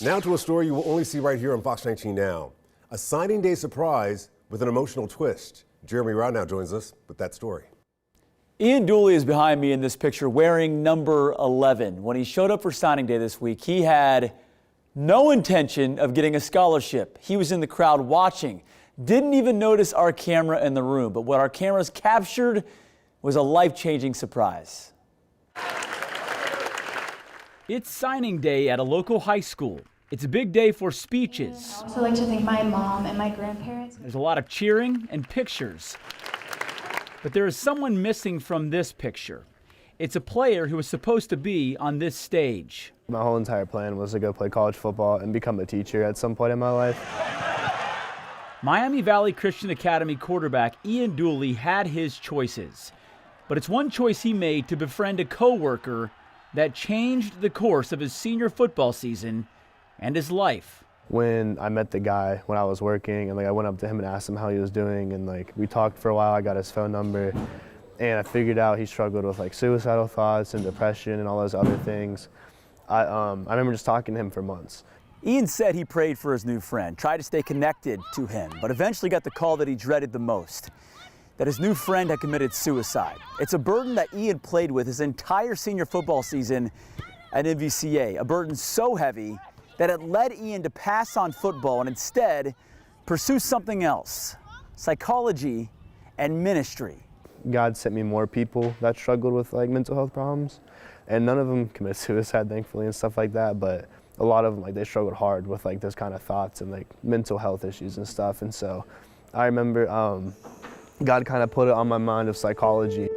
Now to a story you will only see right here on Fox 19 Now. A signing day surprise with an emotional twist. Jeremy Rao now joins us with that story. Ian Dooley is behind me in this picture wearing number 11. When he showed up for signing day this week, he had no intention of getting a scholarship. He was in the crowd watching, didn't even notice our camera in the room. But what our cameras captured was a life-changing surprise. It's signing day at a local high school. It's a big day for speeches. I also like to thank my mom and my grandparents. There's a lot of cheering and pictures. But there is someone missing from this picture. It's a player who was supposed to be on this stage. My whole entire plan was to go play college football and become a teacher at some point in my life. Miami Valley Christian Academy quarterback Ian Dooley had his choices. But it's one choice he made to befriend a coworker that changed the course of his senior football season and his life. When I met the guy when I was working, and I went up to him and asked him how he was doing, and we talked for a while. I got his phone number, and I figured out he struggled with suicidal thoughts and depression and all those other things. I remember just talking to him for months. Ian said he prayed for his new friend, tried to stay connected to him, but eventually got the call that he dreaded the most, that his new friend had committed suicide. It's a burden that Ian played with his entire senior football season at MVCA, a burden so heavy that it led Ian to pass on football and instead pursue something else, psychology and ministry. God sent me more people that struggled with mental health problems, and none of them commit suicide, thankfully, and stuff like that, but a lot of them, they struggled hard with those kind of thoughts and mental health issues and stuff. And so I remember God kind of put it on my mind of psychology.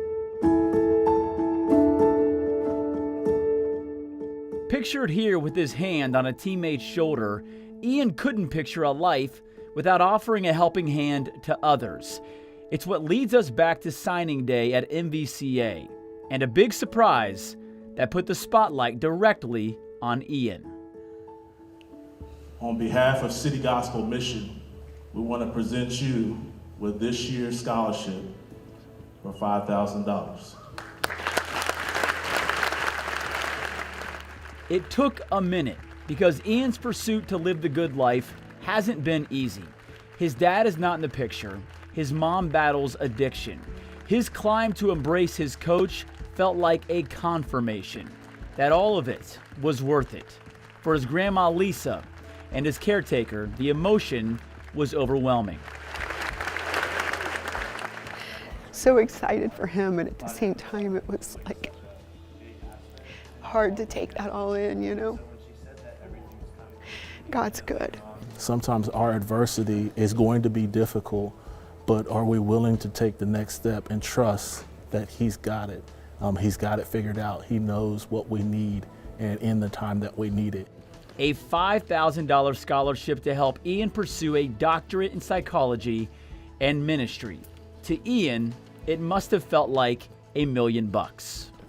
Pictured here with his hand on a teammate's shoulder, Ian couldn't picture a life without offering a helping hand to others. It's what leads us back to signing day at MVCA, and a big surprise that put the spotlight directly on Ian. On behalf of City Gospel Mission, we want to present you with this year's scholarship for $5,000. It took a minute because Ian's pursuit to live the good life hasn't been easy. His dad is not in the picture. His mom battles addiction. His climb to embrace his coach felt like a confirmation that all of it was worth it. For his grandma Lisa and his caretaker, the emotion was overwhelming. So excited for him, and at the same time it was hard to take that all in, God's good. Sometimes our adversity is going to be difficult, but are we willing to take the next step and trust that He's got it? He's got it figured out. He knows what we need and in the time that we need it. A $5,000 scholarship to help Ian pursue a doctorate in psychology and ministry. To Ian, it must have felt like $1 million.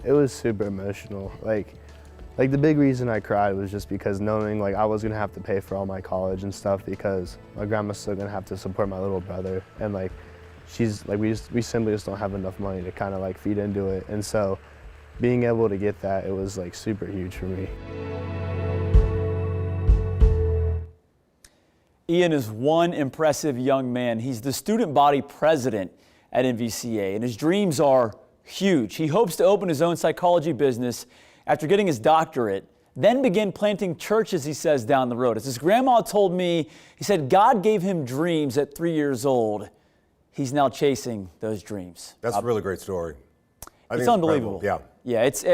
It was super emotional. The big reason I cried was just because knowing I was gonna have to pay for all my college and stuff, because my grandma's still gonna have to support my little brother, and we simply just don't have enough money to kind of feed into it. And so being able to get that, it was super huge for me. Ian is one impressive young man. He's the student body president at MVCA, and his dreams are huge. He hopes to open his own psychology business after getting his doctorate, then begin planting churches, he says, down the road. As his grandma told me, he said God gave him dreams at 3 years old. He's now chasing those dreams. That's a really great story. It's unbelievable. Yeah. Yeah, it's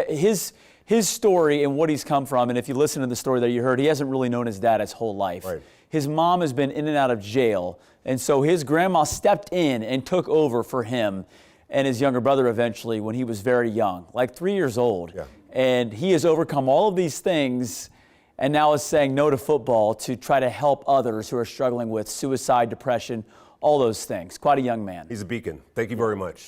his story and what he's come from. And if you listen to the story that you heard, he hasn't really known his dad his whole life. Right. His mom has been in and out of jail. And so his grandma stepped in and took over for him and his younger brother eventually when he was very young, 3 years old. Yeah. And he has overcome all of these things and now is saying no to football to try to help others who are struggling with suicide, depression, all those things. Quite a young man. He's a beacon. Thank you very much.